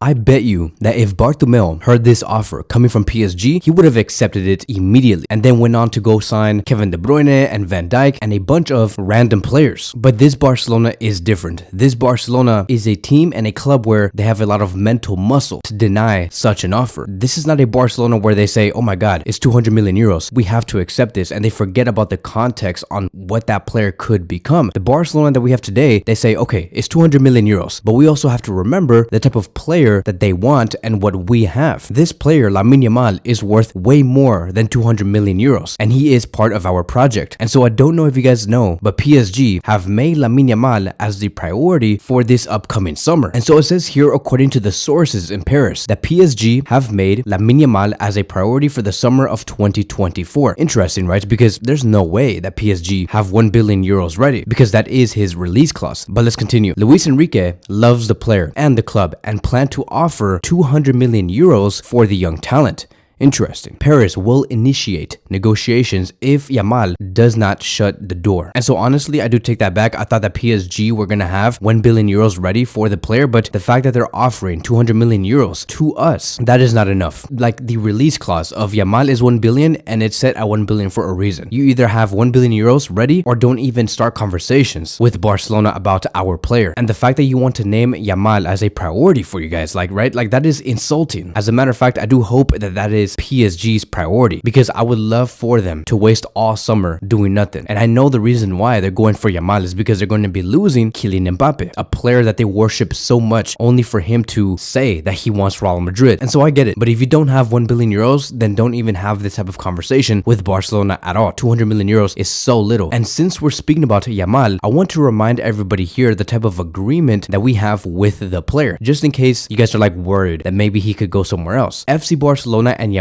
I bet you that if Bartomeu heard this offer coming from PSG, he would have accepted it immediately and then went on to go sign Kevin De Bruyne and Van Dijk and a bunch of random players. But this Barcelona is different. This Barcelona is a team and a club where they have a lot of mental muscle to deny such an offer. This is not a Barcelona where they say, oh my God, it's 200 million euros. We have to accept this. And they forget about the context on what that player could become. The Barcelona that we have today, they say, okay, it's 200 million euros. But we also have to remember the type of player that they want and what we have. This player, Lamine Yamal, is worth way more than 200 million euros, and he is part of our project. And so I don't know if you guys know, but PSG have made Lamine Yamal as the priority for this upcoming summer. And so it says here, according to the sources in Paris, that PSG have made Lamine Yamal as a priority for the summer of 2024. Interesting, right? Because there's no way that PSG have 1 billion euros ready, because that is his release clause. But let's continue. Luis Enrique loves the player and the club and plan to offer 200 million euros for the young talent. Interesting. Paris will initiate negotiations if Yamal does not shut the door. And so honestly, I do take that back. I thought that PSG were going to have 1 billion euros ready for the player, but the fact that they're offering 200 million euros to us, that is not enough. Like the release clause of Yamal is 1 billion and it's set at 1 billion for a reason. You either have 1 billion euros ready or don't even start conversations with Barcelona about our player. And the fact that you want to name Yamal as a priority for you guys, like, right? Like that is insulting. As a matter of fact, I do hope that that is PSG's priority, because I would love for them to waste all summer doing nothing. And I know the reason why they're going for Yamal is because they're going to be losing Kylian Mbappe, a player that they worship so much, only for him to say that he wants Real Madrid. And so I get it. But if you don't have 1 billion euros, then don't even have this type of conversation with Barcelona at all. 200 million euros is so little. And since we're speaking about Yamal, I want to remind everybody here the type of agreement that we have with the player, just in case you guys are like worried that maybe he could go somewhere else. FC Barcelona and Yamal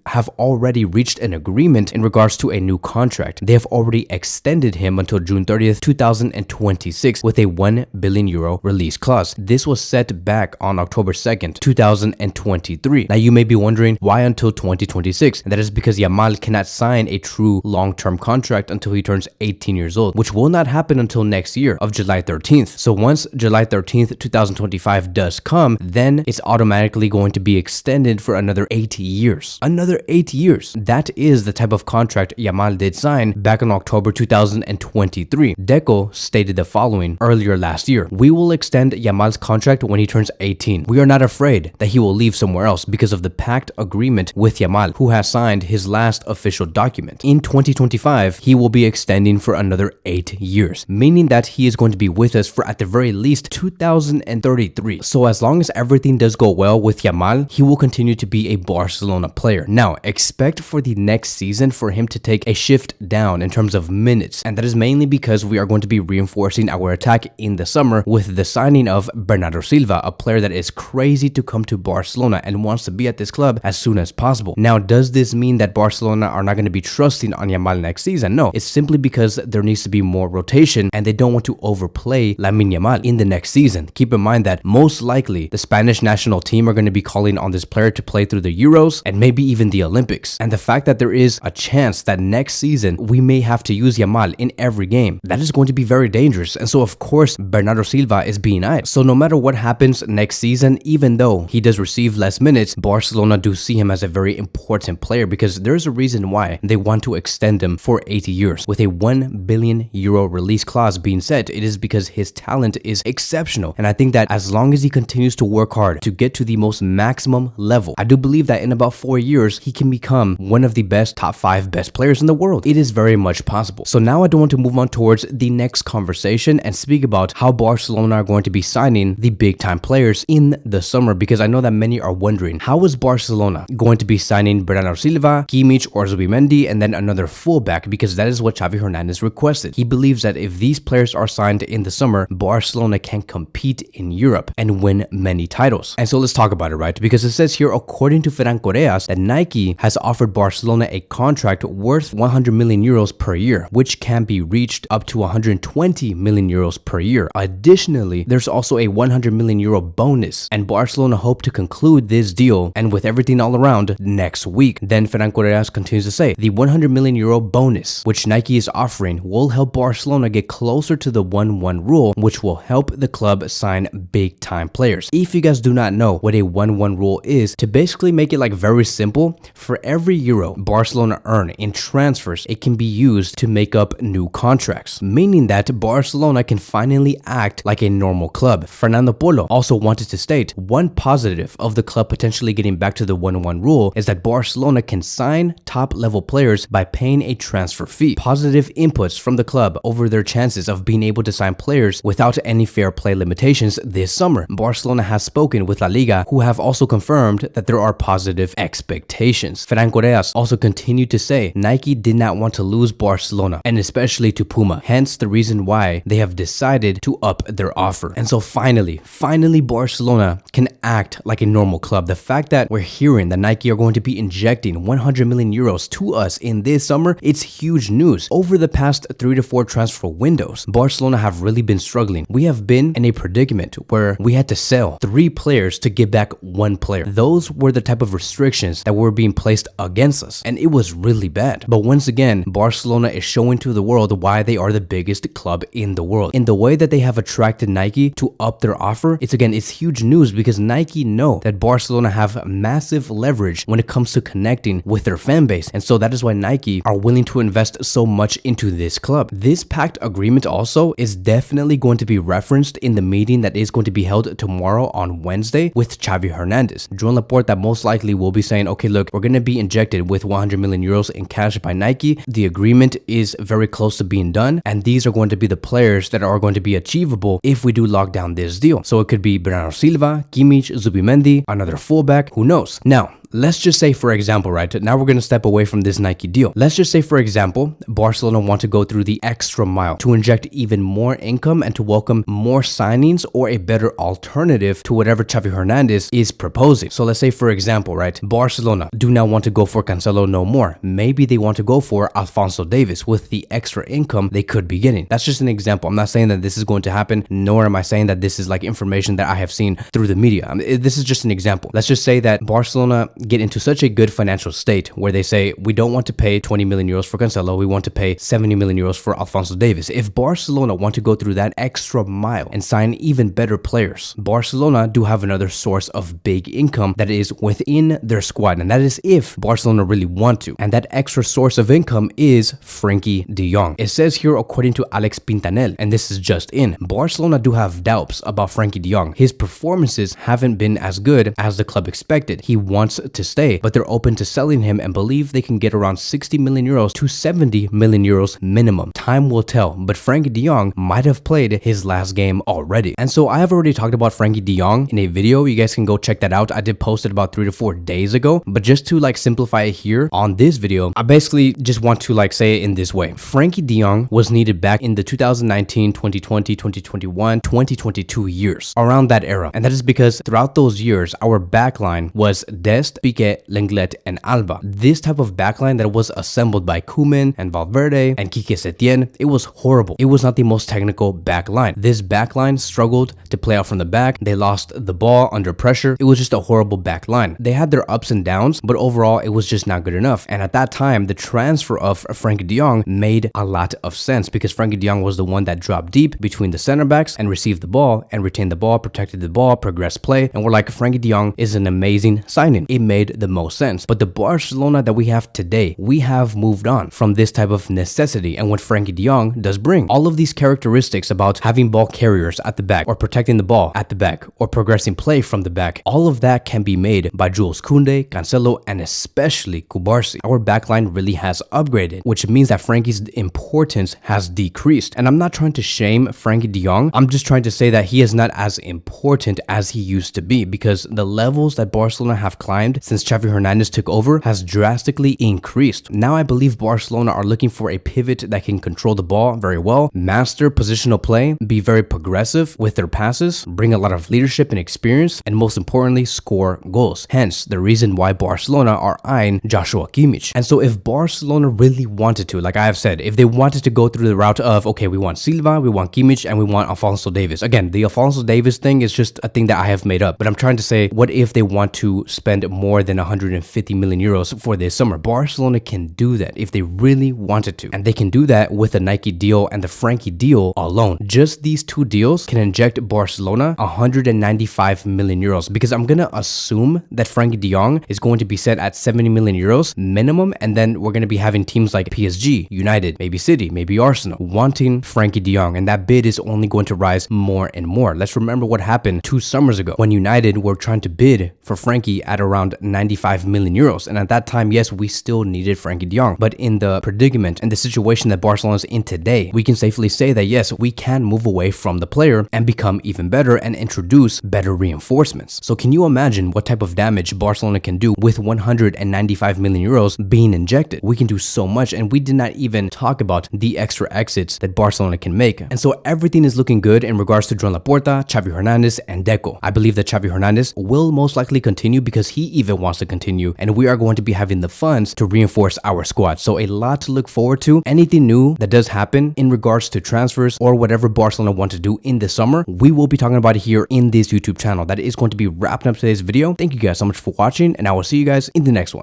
have already reached an agreement in regards to a new contract. They have already extended him until June 30th, 2026 with a 1 billion euro release clause. This was set back on October 2nd, 2023. Now you may be wondering why until 2026? And that is because Yamal cannot sign a true long-term contract until he turns 18 years old, which will not happen until next year of July 13th. So once July 13th, 2025 does come, then it's automatically going to be extended for another 8 years. Another 8 years. That is the type of contract Yamal did sign back in October 2023. Deco stated the following earlier last year: we will extend Yamal's contract when he turns 18. We are not afraid that he will leave somewhere else because of the pact agreement with Yamal, who has signed his last official document. In 2025, he will be extending for another 8 years, meaning that he is going to be with us for at the very least 2033. So as long as everything does go well with Yamal, he will continue to be a Barcelona player. Now, expect for the next season for him to take a shift down in terms of minutes, and that is mainly because we are going to be reinforcing our attack in the summer with the signing of Bernardo Silva, a player that is crazy to come to Barcelona and wants to be at this club as soon as possible. Now, does this mean that Barcelona are not going to be trusting on Yamal next season? No, it's simply because there needs to be more rotation and they don't want to overplay Lamine Yamal in the next season. Keep in mind that most likely the Spanish national team are going to be calling on this player to play through the Euros and maybe even the Olympics. And the fact that there is a chance that next season we may have to use Yamal in every game, that is going to be very dangerous. And so of course Bernardo Silva is being eyed. So no matter what happens next season, even though he does receive less minutes, Barcelona do see him as a very important player because there's a reason why they want to extend him for 80 years. With a 1 billion euro release clause being set, it is because his talent is exceptional. And I think that as long as he continues to work hard to get to the most maximum level, I do believe that in about 4 years, he can become one of the best top 5 best players in the world. It is very much possible. So now I do want to move on towards the next conversation and speak about how Barcelona are going to be signing the big time players in the summer, because I know that many are wondering, how is Barcelona going to be signing Bernardo Silva, Kimmich, or Zubimendi, and then another fullback, because that is what Xavi Hernandez requested. He believes that if these players are signed in the summer, Barcelona can compete in Europe and win many titles. And so let's talk about it, right? Because it says here, according to Ferran Correas that Nike has offered Barcelona a contract worth 100 million euros per year, which can be reached up to 120 million euros per year. Additionally, there's also a 100 million euro bonus, and Barcelona hope to conclude this deal and with everything all around next week. Then Ferran Correas continues to say, the 100 million euro bonus, which Nike is offering, will help Barcelona get closer to the 1-1 rule, which will help the club sign big time players. If you guys do not know what a 1-1 rule is, to basically make it like very simple, for every euro Barcelona earn in transfers, it can be used to make up new contracts, meaning that Barcelona can finally act like a normal club. Fernando Polo also wanted to state, one positive of the club potentially getting back to the 1-1 rule is that Barcelona can sign top level players by paying a transfer fee. Positive inputs from the club over their chances of being able to sign players without any fair play limitations this summer. Barcelona has spoken with La Liga, who have also confirmed that there are positive expectations. Ferran Correas also continued to say Nike did not want to lose Barcelona, and especially to Puma, hence the reason why they have decided to up their offer. And so finally Barcelona can act like a normal club. The fact that we're hearing that Nike are going to be injecting 100 million euros to us in this summer, it's huge news. Over the past 3 to 4 transfer windows, Barcelona have really been struggling. We have been in a predicament where we had to sell 3 players to get back 1 player. Those were the type of restrictions that were being placed against us, and it was really bad. But once again, Barcelona is showing to the world why they are the biggest club in the world. In the way that they have attracted Nike to up their offer, it's huge news because Nike know that Barcelona have massive leverage when it comes to connecting with their fan base, and so that is why Nike are willing to invest so much into this club. This pact agreement also is definitely going to be referenced in the meeting that is going to be held tomorrow on Wednesday with Xavi Hernandez. Joan Laporta most likely will be saying, okay, look, we're going to be injected with 100 million euros in cash by Nike. The agreement is very close to being done, and these are going to be the players that are going to be achievable if we do lock down this deal. So it could be Bernardo Silva, Kimmich, Zubimendi, another fullback, who knows? Now, let's just say, for example, right, now we're going to step away from this Nike deal. Let's just say, for example, Barcelona want to go through the extra mile to inject even more income and to welcome more signings or a better alternative to whatever Xavi Hernandez is proposing. So let's say, for example, right, Barcelona do not want to go for Cancelo no more. Maybe they want to go for Alphonso Davies with the extra income they could be getting. That's just an example. I'm not saying that this is going to happen, nor am I saying that this is like information that I have seen through the media. This is just an example. Let's just say that Barcelona get into such a good financial state where they say, we don't want to pay 20 million euros for Cancelo, we want to pay 70 million euros for Alphonso Davies. If Barcelona want to go through that extra mile and sign even better players, Barcelona do have another source of big income that is within their squad, and that is if Barcelona really want to. And that extra source of income is Frenkie de Jong. It says here, according to Alex Pintanel, and this is just in, Barcelona do have doubts about Frenkie de Jong. His performances haven't been as good as the club expected. He wants to stay, but they're open to selling him and believe they can get around 60 million euros to 70 million euros minimum. Time will tell, but Frenkie de Jong might have played his last game already. And so I have already talked about Frenkie de Jong in a video. You guys can go check that out. I did post it about 3 to 4 days ago, but just to like simplify it here on this video, I basically just want to like say it in this way. Frenkie de Jong was needed back in the 2019, 2020, 2021, 2022 years, around that era. And that is because throughout those years, our backline was Dest, Piqué, Lenglet, and Alba. This type of backline that was assembled by Koeman and Valverde and Quique Setién, it was horrible. It was not the most technical backline. This backline struggled to play out from the back. They lost the ball under pressure. It was just a horrible backline. They had their ups and downs, but overall, it was just not good enough. And at that time, the transfer of Frenkie de Jong made a lot of sense because Frenkie de Jong was the one that dropped deep between the center backs and received the ball and retained the ball, protected the ball, progressed play. And we're like, Frenkie de Jong is an amazing signing. It made the most sense. But the Barcelona that we have today, we have moved on from this type of necessity and what Frenkie de Jong does bring. All of these characteristics about having ball carriers at the back or protecting the ball at the back or progressing play from the back, all of that can be made by Jules Koundé, Cancelo, and especially Cubarsí. Our backline really has upgraded, which means that Frenkie's importance has decreased. And I'm not trying to shame Frenkie de Jong. I'm just trying to say that he is not as important as he used to be because the levels that Barcelona have climbed demand since Xavi Hernandez took over has drastically increased. Now I believe Barcelona are looking for a pivot that can control the ball very well, master positional play, be very progressive with their passes, bring a lot of leadership and experience, and most importantly, score goals. Hence, the reason why Barcelona are eyeing Joshua Kimmich. And so if Barcelona really wanted to, like I have said, if they wanted to go through the route of, okay, we want Silva, we want Kimmich, and we want Alphonso Davies. Again, the Alphonso Davies thing is just a thing that I have made up, but I'm trying to say, what if they want to spend more than 150 million euros for this summer? Barcelona can do that if they really wanted to. And they can do that with the Nike deal and the Frankie deal alone. Just these two deals can inject Barcelona 195 million euros, because I'm going to assume that Frankie de Jong is going to be set at 70 million euros minimum, and then we're going to be having teams like PSG, United, maybe City, maybe Arsenal wanting Frankie de Jong, and that bid is only going to rise more and more. Let's remember what happened 2 summers ago when United were trying to bid for Frankie at around 95 million euros, and at that time, yes, we still needed Frankie de Jong, but in the predicament and the situation that Barcelona is in today, we can safely say that yes, we can move away from the player and become even better and introduce better reinforcements. So can you imagine what type of damage Barcelona can do with 195 million euros being injected? We can do so much, and we did not even talk about the extra exits that Barcelona can make. And so everything is looking good in regards to Joan Laporta, Xavi Hernandez, and Deco. I believe that Xavi Hernandez will most likely continue because he even wants to continue, and we are going to be having the funds to reinforce our squad. So a lot to look forward to. Anything new that does happen in regards to transfers or whatever Barcelona want to do in the summer, we will be talking about it here in this YouTube channel. That is going to be wrapping up today's video. Thank you guys so much for watching, and I will see you guys in the next one.